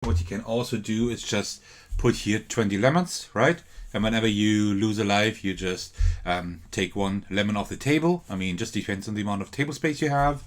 What you can also do is just put here 20 lemons, right? And whenever you lose a life, you just take one lemon off the table. I mean, just depends on the amount of table space you have.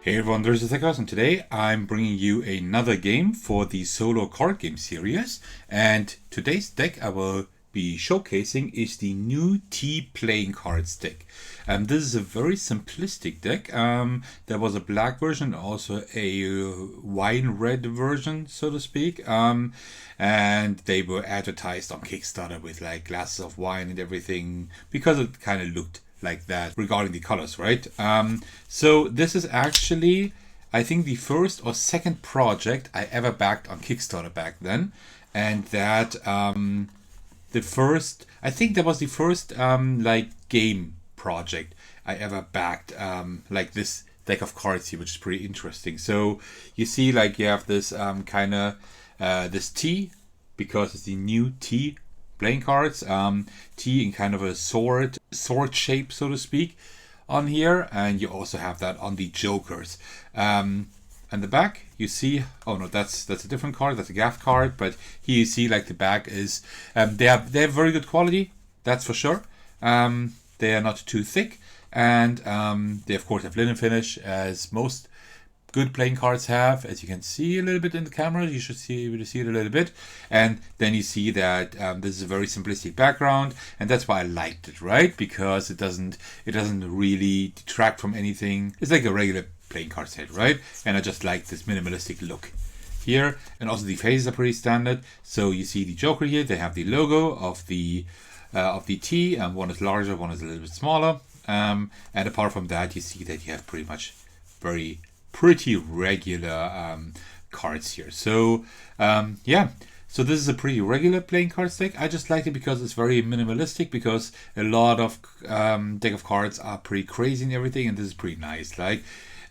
Hey everyone, there's Zekas, and today I'm bringing you another game for the solo card game series. And today's deck I will be showcasing is the new Tea playing cards deck. This is a very simplistic deck. There was a black version, also a wine red version, so to speak. And they were advertised on Kickstarter with like glasses of wine and everything because it kind of looked like that regarding the colors, right? So this is actually, I think, the first or second project I ever backed on Kickstarter back then, and that I think that was the first like game project I ever backed, like this deck of cards here, which is pretty interesting. So you see, like, you have this kind of this T, because it's the new T playing cards, T in kind of a sword shape, so to speak, on here, and you also have that on the jokers. And the back, you see, oh no, that's a different card, that's a gaff card, but here you see, like, the back is, they have very good quality, that's for sure. They are not too thick, and they of course have linen finish, as most good playing cards have, as you can see a little bit in the camera. You should be able to see it a little bit, and then you see that this is a very simplistic background, and that's why I liked it, right? Because it doesn't really detract from anything. It's like a regular playing card set, right? And I just like this minimalistic look here, and also the faces are pretty standard. So you see the Joker here. They have the logo of the T, and one is larger, one is a little bit smaller. And apart from that, you see that you have pretty much pretty regular cards here. So yeah, so this is a pretty regular playing cards deck. I just like it because it's very minimalistic, because a lot of deck of cards are pretty crazy and everything, and this is pretty nice. Like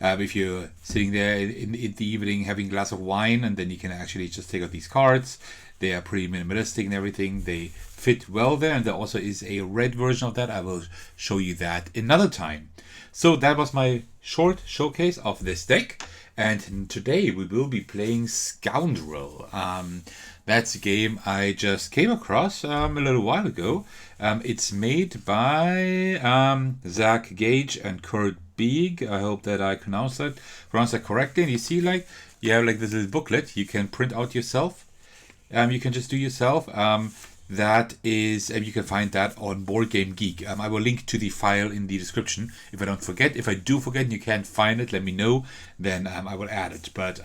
if you're sitting there in the evening having a glass of wine, and then you can actually just take out these cards. They are pretty minimalistic and everything. They fit well there, and there also is a red version of that. I will show you that another time. So that was my short showcase of this deck, and today we will be playing Scoundrel. That's a game I just came across a little while ago. It's made by Zach Gage and Kurt Beeg. I hope that I pronounced that correctly. And you see, like, you have like this little booklet you can print out yourself. You can just do yourself. That is, you can find that on Board Game Geek. I will link to the file in the description if I don't forget. If I do forget and you can't find it, let me know. Then I will add it. But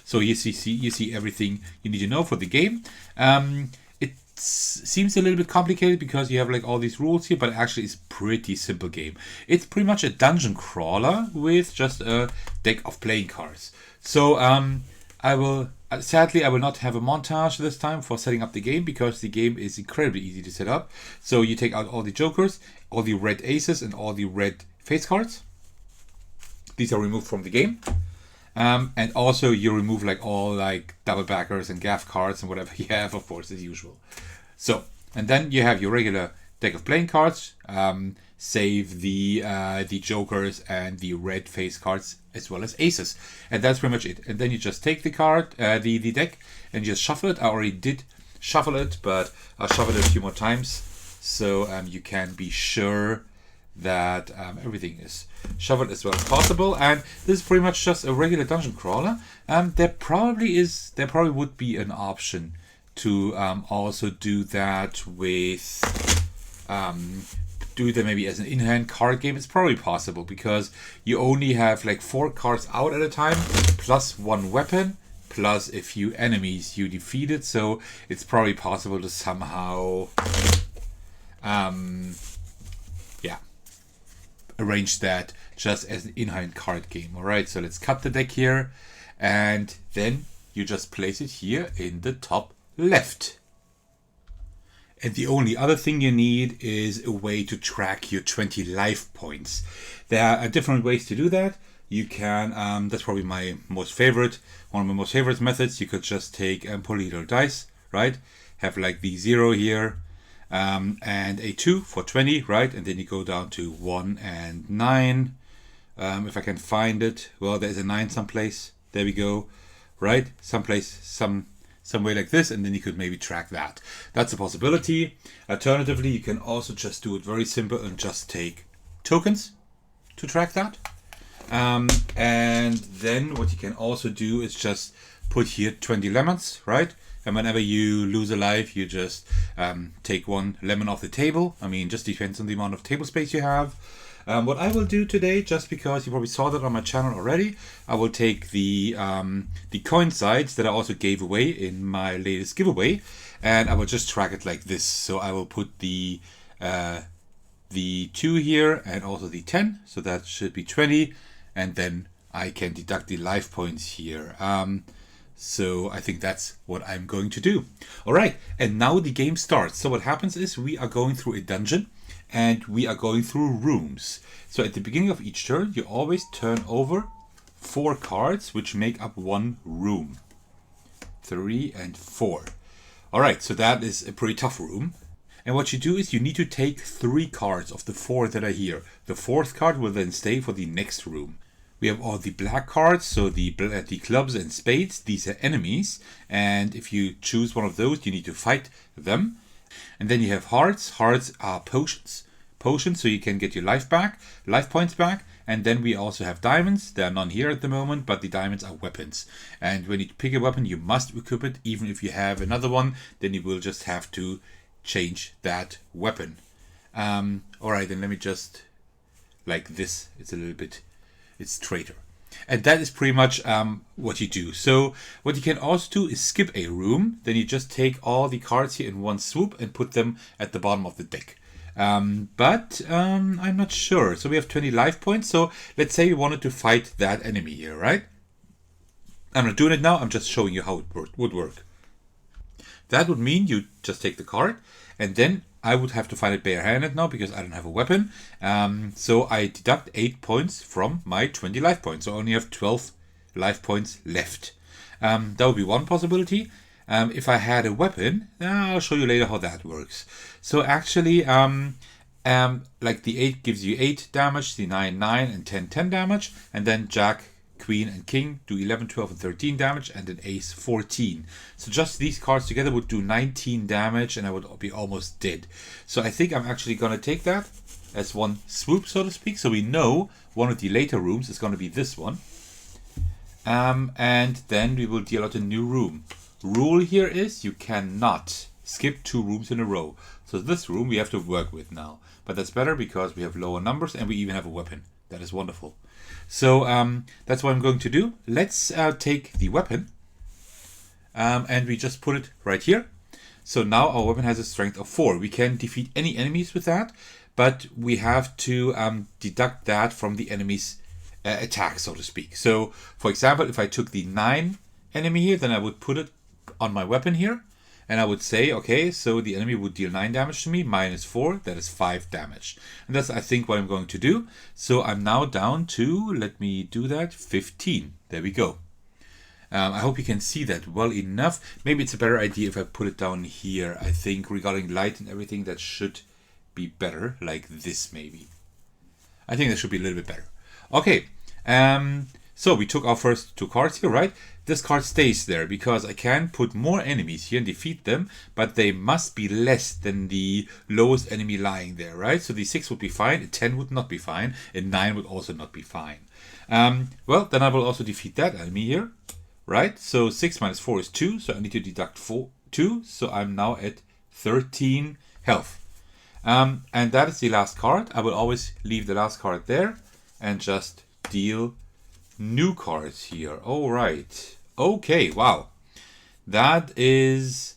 so you see everything you need to know for the game. It seems a little bit complicated because you have like all these rules here, but actually it's a pretty simple game. It's pretty much a dungeon crawler with just a deck of playing cards. So sadly, I will not have a montage this time for setting up the game, because the game is incredibly easy to set up. So you take out all the jokers, all the red aces, and all the red face cards. These are removed from the game. And also you remove like all like double backers and gaff cards and whatever you have, of course, as usual. So, and then you have your regular deck of playing cards. Save the jokers and the red face cards, as well as aces, and that's pretty much it. And then you just take the card, the deck, and just shuffle it. I already did shuffle it, but I'll shuffle it a few more times, so you can be sure that everything is shuffled as well as possible. And this is pretty much just a regular dungeon crawler. There probably would be an option to also do that with do that maybe as an in-hand card game. It's probably possible, because you only have like 4 cards out at a time, plus 1 weapon, plus a few enemies you defeated. So it's probably possible to somehow arrange that just as an in-hand card game. Alright, so let's cut the deck here, and then you just place it here in the top left. And the only other thing you need is a way to track your 20 life points. There are different ways to do that. You can, that's probably one of my most favorite methods. You could just take and pull a little dice, right? Have like the 0 here, and a 2 for 20, right? And then you go down to 1 and 9. If I can find it, well, there's a 9 someplace. There we go, right? Someplace, some way like this, and then you could maybe track that. That's a possibility. Alternatively, you can also just do it very simple and just take tokens to track that. And then what you can also do is just put here 20 lemons, right? And whenever you lose a life, you just take 1 lemon off the table. I mean, just depends on the amount of table space you have. What I will do today, just because you probably saw that on my channel already, I will take the coin sides that I also gave away in my latest giveaway, and I will just track it like this. So I will put the 2 here and also the 10, so that should be 20, and then I can deduct the life points here. So I think that's what I'm going to do. All right, and now the game starts. So what happens is we are going through a dungeon, and we are going through rooms. So at the beginning of each turn, you always turn over 4 cards, which make up 1 room. 3 and 4. All right, so that is a pretty tough room. And what you do is you need to take 3 cards of the 4 that are here. The 4th card will then stay for the next room. We have all the black cards, so the clubs and spades. These are enemies, and if you choose one of those, you need to fight them. And then you have hearts. Hearts are potions. Potions, so you can get your life points back. And then we also have diamonds. There are none here at the moment, but the diamonds are weapons. And when you pick a weapon, you must equip it. Even if you have another one, then you will just have to change that weapon. Alright, then let me just, like this, it's a little bit, it's straighter. And that is pretty much what you do. So what you can also do is skip a room. Then you just take all the cards here in one swoop and put them at the bottom of the deck. But I'm not sure. So we have 20 life points. So let's say we wanted to fight that enemy here, right? I'm not doing it now. I'm just showing you how it would work. That would mean you just take the card, and then I would have to fight it barehanded now because I don't have a weapon. So I deduct 8 points from my 20 life points. So I only have 12 life points left. That would be one possibility. If I had a weapon, I'll show you later how that works. So actually, like the 8 gives you 8 damage, the 9, 9, and 10, 10 damage. And then Jack, Queen, and King do 11, 12, and 13 damage, and an Ace 14. So just these cards together would do 19 damage, and I would be almost dead. So I think I'm actually going to take that as one swoop, so to speak. So we know one of the later rooms is going to be this one. And then we will deal out a new room. Rule here is you cannot skip 2 rooms in a row. So this room we have to work with now. But that's better because we have lower numbers and we even have a weapon. That is wonderful. So that's what I'm going to do. Let's take the weapon and we just put it right here. So now our weapon has a strength of 4. We can defeat any enemies with that, but we have to deduct that from the enemy's attack, so to speak. So for example, if I took the 9 enemy here, then I would put it on my weapon here. And I would say, okay, so the enemy would deal 9 damage to me, minus 4, that is 5 damage. And that's, I think, what I'm going to do. So I'm now down to, let me do that, 15. There we go. I hope you can see that well enough. Maybe it's a better idea if I put it down here. I think regarding light and everything, that should be better, like this maybe. I think that should be a little bit better. Okay, so we took our first 2 cards here, right? This card stays there because I can put more enemies here and defeat them, but they must be less than the lowest enemy lying there, right? So the 6 would be fine, a 10 would not be fine, a 9 would also not be fine. Well, then I will also defeat that enemy here, right? So 6 minus 4 is 2, so I need to deduct 2, so I'm now at 13 health. And that is the last card. I will always leave the last card there and just deal new cards here. All right. Okay. Wow. That is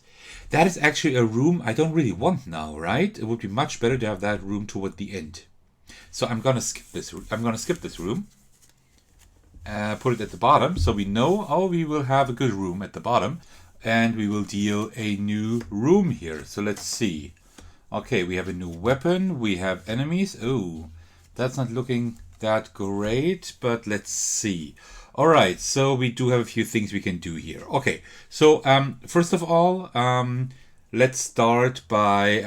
actually a room I don't really want now, right? It would be much better to have that room toward the end. So I'm gonna skip this. I'm gonna skip this room. Put it at the bottom, so we know. Oh, we will have a good room at the bottom, and we will deal a new room here. So let's see. Okay, we have a new weapon. We have enemies. Oh, that's not looking that great, but let's see. All right, so we do have a few things we can do here. Okay, so first of all, let's start by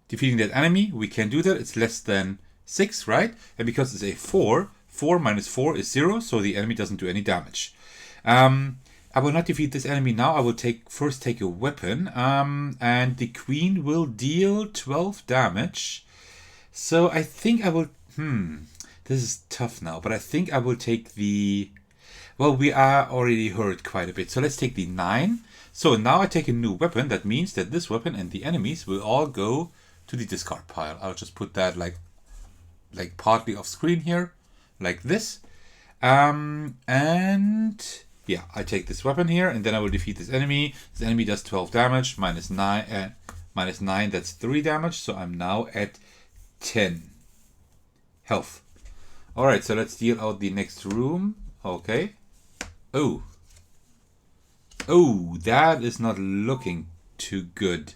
defeating that enemy. We can do that. It's less than 6, right? And because it's a 4, 4 minus 4 is 0, so the enemy doesn't do any damage. I will not defeat this enemy now. I will first take a weapon, and the queen will deal 12 damage. So I think I will... this is tough now, but I think I will take the... Well, we are already hurt quite a bit, so let's take the 9. So now I take a new weapon. That means that this weapon and the enemies will all go to the discard pile. I'll just put that like partly off screen here, like this. And yeah, I take this weapon here, and then I will defeat this enemy. This enemy does 12 damage, minus 9, that's 3 damage. So I'm now at 10 health. Alright, so let's deal out the next room. Okay. Oh, that is not looking too good.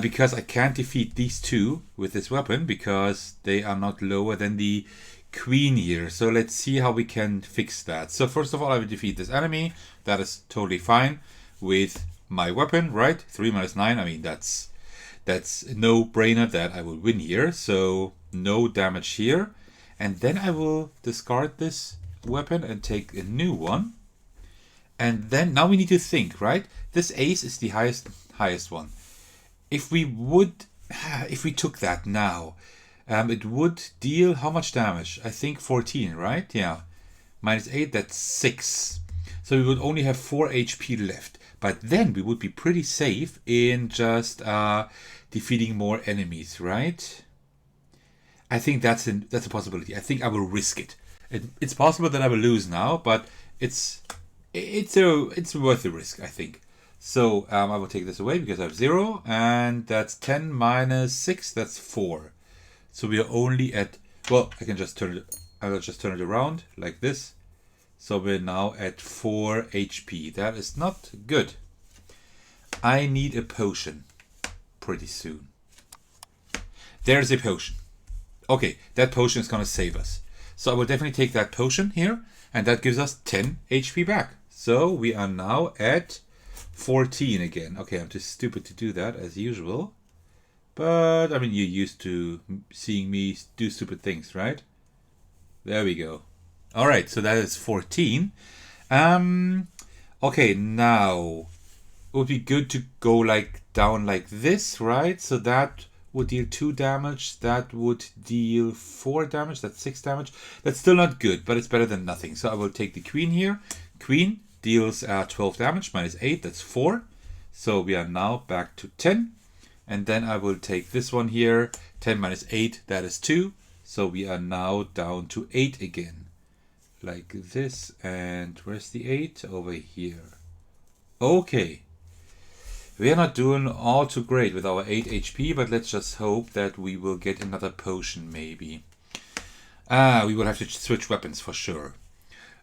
Because I can't defeat these two with this weapon because they are not lower than the queen here. So let's see how we can fix that. So first of all, I will defeat this enemy. That is totally fine with my weapon, right? 3 minus 9. I mean, that's no brainer that I will win here. So no damage here. And then I will discard this weapon and take a new one. And then now we need to think, right? This ace is the highest one. If we took that now, it would deal how much damage? I think 14, right? Yeah. Minus 8, that's 6. So we would only have 4 HP left. But then we would be pretty safe in just defeating more enemies, right? I think that's a possibility. I think I will risk it. It's possible that I will lose now, but it's worth the risk, I think. So I will take this away because I have 0, and that's 10 minus 6, that's 4. So we are only at, well, I will just turn it around like this. So we're now at 4 HP. That is not good. I need a potion pretty soon. There's a potion. Okay, that potion is going to save us. So I will definitely take that potion here, and that gives us 10 HP back. So we are now at 14 again. Okay, I'm too stupid to do that as usual. But, I mean, you're used to seeing me do stupid things, right? There we go. Alright, so that is 14. Okay, now it would be good to go like down like this, right? So that would deal 2 damage. That would deal 4 damage. That's 6 damage. That's still not good, but it's better than nothing. So I will take the queen here. Queen deals 12 damage, minus 8, that's 4. So we are now back to 10. And then I will take this one here, 10 minus 8, that is 2. So we are now down to 8 again. Like this, and where's the 8? Over here. Okay. We are not doing all too great with our 8 HP, but let's just hope that we will get another potion maybe. We will have to switch weapons for sure.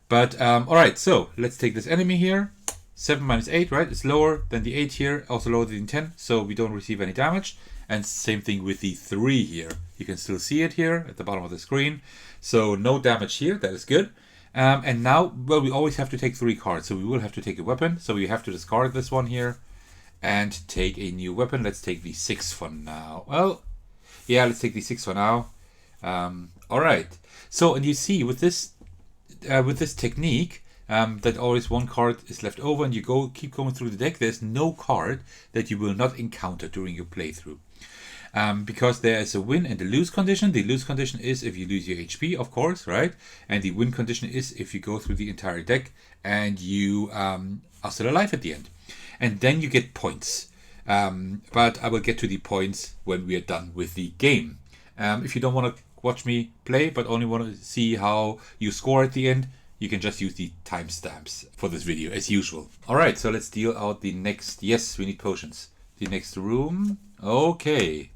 But, alright, so let's take this enemy here. 7 minus 8, right? It's lower than the 8 here, also lower than 10, so we don't receive any damage. And same thing with the 3 here. You can still see it here at the bottom of the screen. So no damage here, that is good. And now, well, we always have to take 3 cards, so we will have to take a weapon. So we have to discard this one here and take a new weapon. Let's take the 6 for now. Well, yeah, let's take the 6 for now. Alright, so, and you see, with this technique, that always 1 card is left over, and you keep going through the deck. There's no card that you will not encounter during your playthrough. Because there is a win and a lose condition. The lose condition is if you lose your HP, of course, right? And the win condition is if you go through the entire deck and you are still alive at the end. And then you get points. But I will get to the points when we are done with the game. If you don't want to watch me play, but only want to see how you score at the end, you can just use the timestamps for this video, as usual. Alright, so let's deal out the next... Yes, we need potions. The next room. Okay.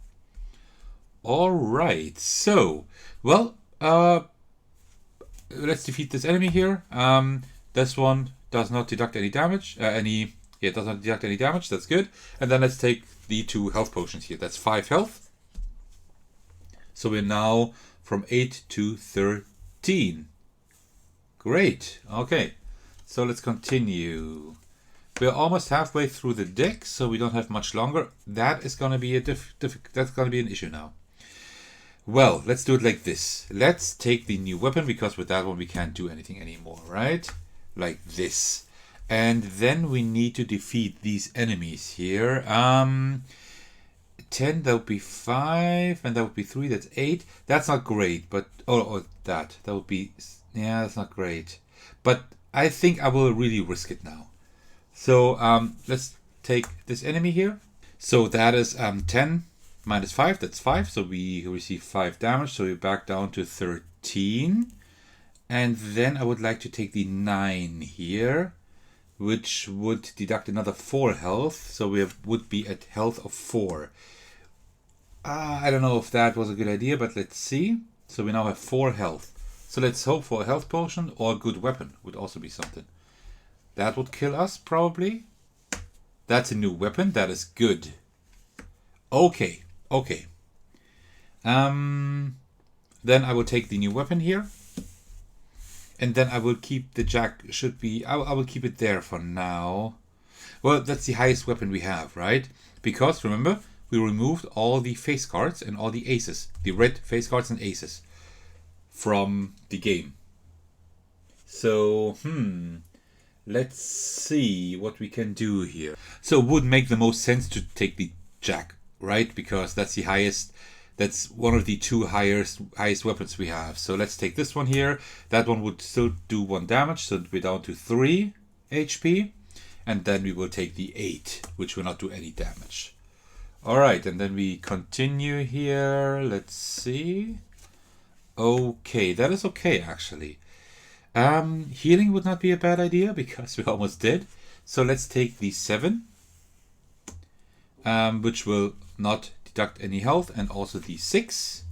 Alright, so... Well, let's defeat this enemy here. This one does not deduct any damage. It does not deduct any damage, that's good. And then let's take the 2 health potions here. That's 5 health. So we're now from 8 to 13. Great. Okay. So let's continue. We're almost halfway through the deck, so we don't have much longer. That is going to be that's going to be an issue now. Well, let's do it like this. Let's take the new weapon, because with that one we can't do anything anymore, right? Like this. And then we need to defeat these enemies here. 10, that would be 5, and that would be 3, that's 8. That's not great, but... Oh, that would be... Yeah, that's not great. But I think I will really risk it now. So, let's take this enemy here. So that is 10 minus 5, that's 5. So we receive 5 damage, so we're back down to 13. And then I would like to take the 9 here, which would deduct another 4 health. So we would be at health of 4. I don't know if that was a good idea, but let's see. So we now have 4 health. So let's hope for a health potion, or a good weapon would also be something. That would kill us, probably. That's a new weapon. That is good. Okay. Okay. Then I will take the new weapon here. And then I will keep the jack. I will keep it there for now. Well, that's the highest weapon we have, right? Because, remember, we removed all the face cards and all the aces. The red face cards and aces from the game. So, let's see what we can do here. So it would make the most sense to take the jack, right? Because that's the highest, that's one of the 2 highest weapons we have. So let's take this one here. That one would still do 1 damage, so we're down to 3 HP. And then we will take the 8, which will not do any damage. Alright, and then we continue here. Let's see. Okay, that is okay actually. Healing would not be a bad idea because we almost did. So let's take the 7, which will not deduct any health, and also the 6.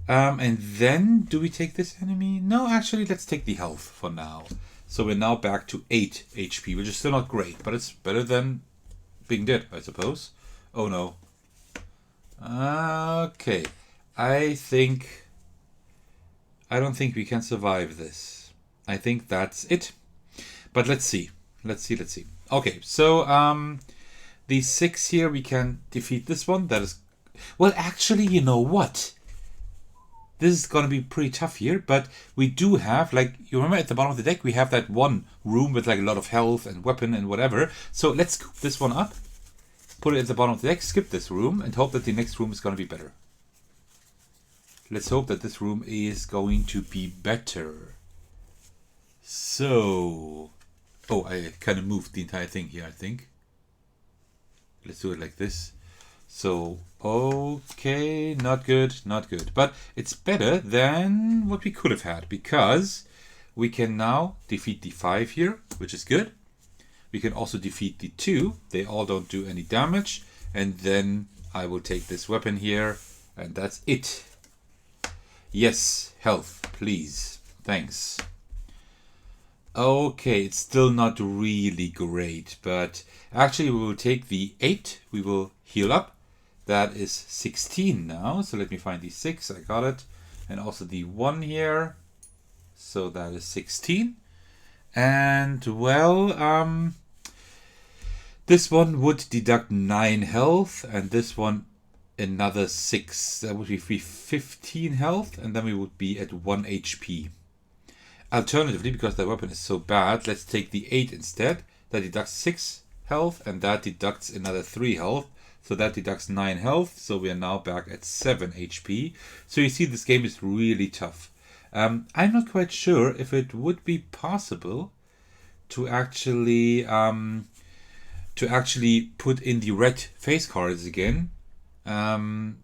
And then, do we take this enemy? No, actually, let's take the health for now. So we're now back to 8 HP, which is still not great, but it's better than being dead, I suppose. Oh no. Okay. I don't think we can survive this. I think that's it. But let's see. Let's see. Okay, so the 6 here, we can defeat this one. That is... Well, actually, you know what? This is going to be pretty tough here, but we do have, like, you remember at the bottom of the deck, we have that one room with like a lot of health and weapon and whatever. So let's scoop this one up, put it at the bottom of the deck, skip this room, and hope that the next room is going to be better. Let's hope that this room is going to be better. So... Oh, I kind of moved the entire thing here, I think. Let's do it like this. So, okay, not good. But it's better than what we could have had, because we can now defeat the 5 here, which is good. We can also defeat the 2. They all don't do any damage. And then I will take this weapon here, and that's it. Yes, health, please. Thanks. Okay, it's still not really great, but actually we will take the 8. We will heal up. That is 16 now. So let me find the 6. I got it. And also the 1 here. So that is 16. And well, this one would deduct 9 health, and this one another 6. That would be 15 health, and then we would be at 1 HP. Alternatively, because the weapon is so bad, let's take the 8 instead. That deducts 6 health, and that deducts another 3 health. So that deducts 9 health, so we are now back at 7 HP. So you see, this game is really tough. I'm not quite sure if it would be possible to actually put in the red face cards again,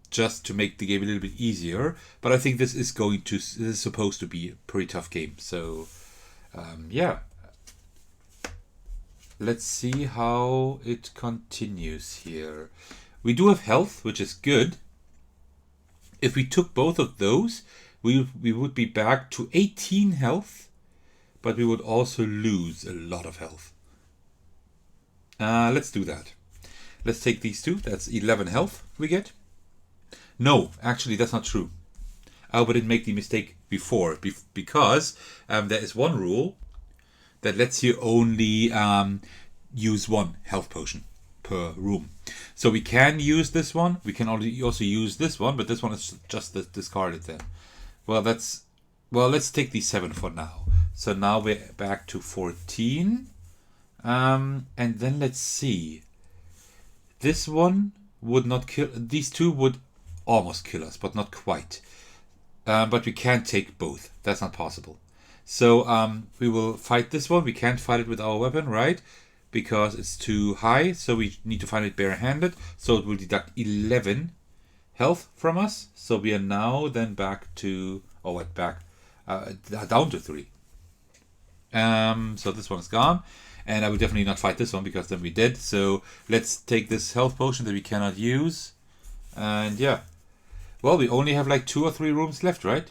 just to make the game a little bit easier. But I think this is supposed to be a pretty tough game. So yeah, let's see how it continues here. We do have health, which is good. If we took both of those, we would be back to 18 health, but we would also lose a lot of health. Let's do that. Let's take these 2. That's 11 health we get. No, actually that's not true. I didn't make the mistake before, because there is one rule that lets you only use 1 health potion per room. So we can use this one. We can also use this one, but this one is just discarded then. Well, let's take the 7 for now. So now we're back to 14. And then let's see. This one would not kill. These two would almost kill us, but not quite. But we can't take both. That's not possible. So we will fight this one. We can't fight it with our weapon, right? Because it's too high. So we need to find it barehanded. So it will deduct 11 health from us. So we are now then back to... Oh, what? Back. Down to 3. So this one is gone. And I will definitely not fight this one because then we did. So let's take this health potion that we cannot use. And yeah. Well, we only have like 2 or 3 rooms left, right?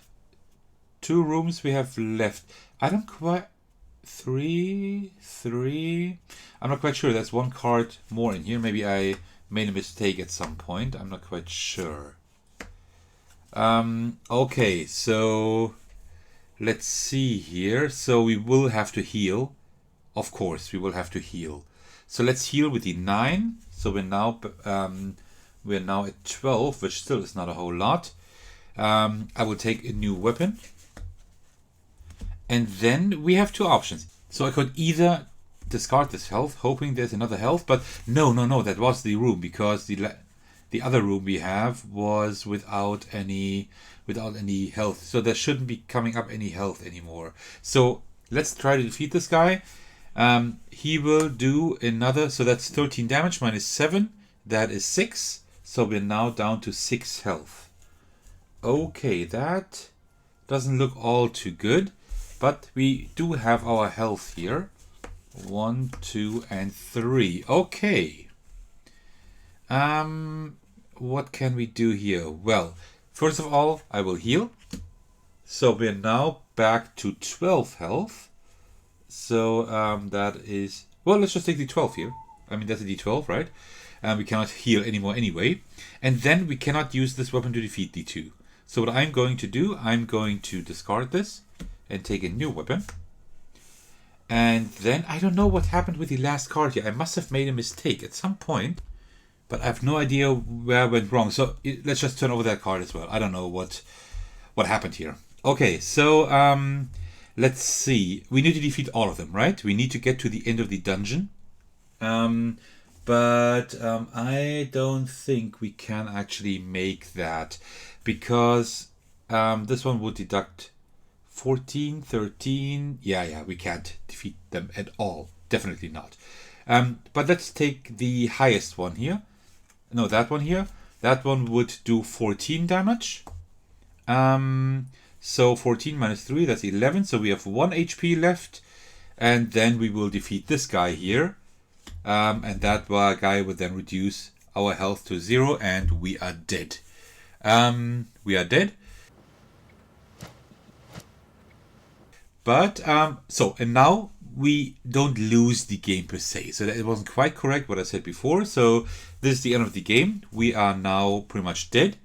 2 rooms we have left. I don't quite... 3? I'm not quite sure. There's 1 card more in here. Maybe I made a mistake at some point. I'm not quite sure. Okay, so... Let's see here. So we will have to heal. Of course, we will have to heal. So let's heal with the 9. So we're now at 12, which still is not a whole lot. I will take a new weapon. And then we have 2 options. So I could either discard this health, hoping there's another health. But no, that was the room. Because the other room we have was without any health. So there shouldn't be coming up any health anymore. So let's try to defeat this guy. He will do another, so that's 13 damage minus 7. That is 6. So we're now down to 6 health. Okay, that doesn't look all too good. But we do have our health here. 1, 2, and 3. Okay. What can we do here? Well, first of all, I will heal. So we're now back to 12 health. So that is... Well, let's just take the 12 here. I mean, that's a d12, right? We cannot heal anymore anyway. And then we cannot use this weapon to defeat d2. So what I'm going to do, I'm going to discard this and take a new weapon. And then, I don't know what happened with the last card here. I must have made a mistake at some point. But I have no idea where I went wrong. So let's just turn over that card as well. I don't know what happened here. Okay, so... let's see. We need to defeat all of them, right? We need to get to the end of the dungeon. But I don't think we can actually make that. Because this one would deduct 14, 13. Yeah, we can't defeat them at all. Definitely not. But let's take the highest one here. No, that one here. That one would do 14 damage. So 14 minus 3, that's 11. So we have 1 HP left. And then we will defeat this guy here. And that guy would then reduce our health to 0. And we are dead. We are dead. But, and now we don't lose the game per se. So that it wasn't quite correct what I said before. So this is the end of the game. We are now pretty much dead.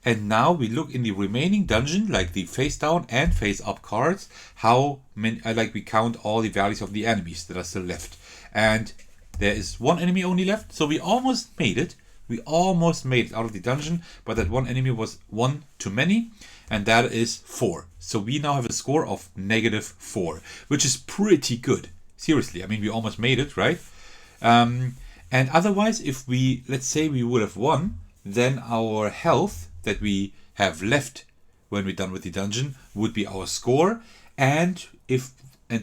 And now we look in the remaining dungeon, like the face down and face up cards, how many, we count all the values of the enemies that are still left. And there is 1 enemy only left, so we almost made it. We almost made it out of the dungeon, but that 1 enemy was 1 too many, and that is 4. So we now have a score of -4, which is pretty good. Seriously, I mean, we almost made it, right? And otherwise, if let's say we would have won, then our health that we have left when we're done with the dungeon would be our score, and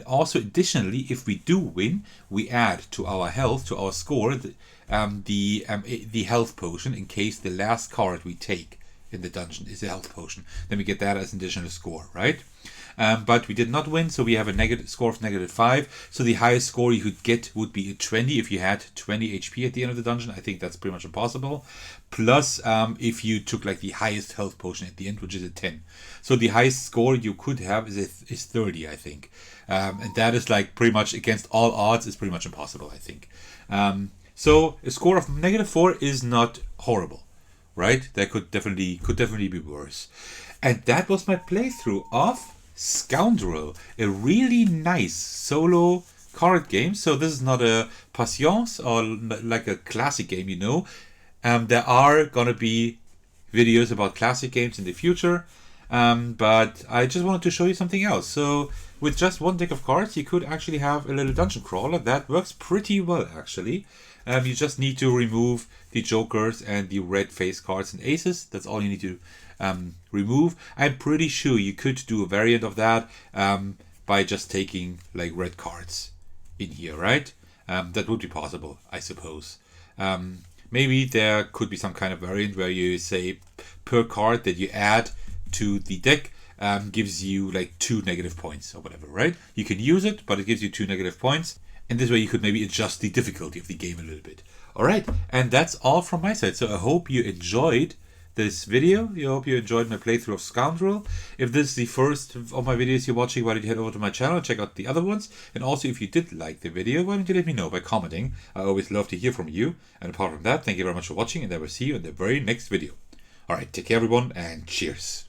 also additionally, if we do win, we add to our health, to our score, the health potion in case the last card we take in the dungeon is a health potion. Then we get that as an additional score, right? But we did not win, so we have a negative score of -5. So the highest score you could get would be a 20 if you had 20 HP at the end of the dungeon. I think that's pretty much impossible. Plus, if you took like the highest health potion at the end, which is a 10. So the highest score you could have is 30, I think. And that is like pretty much against all odds is pretty much impossible, I think. So a score of -4 is not horrible, right? That could definitely be worse. And that was my playthrough of Scoundrel, a really nice solo card game. So this is not a patience or like a classic game, you know. There are gonna be videos about classic games in the future, but I just wanted to show you something else. So with just one deck of cards, you could actually have a little dungeon crawler that works pretty well, actually. You just need to remove the jokers and the red face cards and aces. That's all you need to remove. I'm pretty sure you could do a variant of that by just taking like red cards in here, right? That would be possible, I suppose. Maybe there could be some kind of variant where you say per card that you add to the deck gives you like 2 negative points or whatever, right? You can use it, but it gives you 2 negative points. And this way you could maybe adjust the difficulty of the game a little bit. All right, and that's all from my side. So I hope you enjoyed this video. I hope you enjoyed my playthrough of Scoundrel. If this is the first of my videos you're watching, why don't you head over to my channel and check out the other ones. And also, if you did like the video, why don't you let me know by commenting. I always love to hear from you. And apart from that, thank you very much for watching, and I will see you in the very next video. All right, take care everyone, and cheers.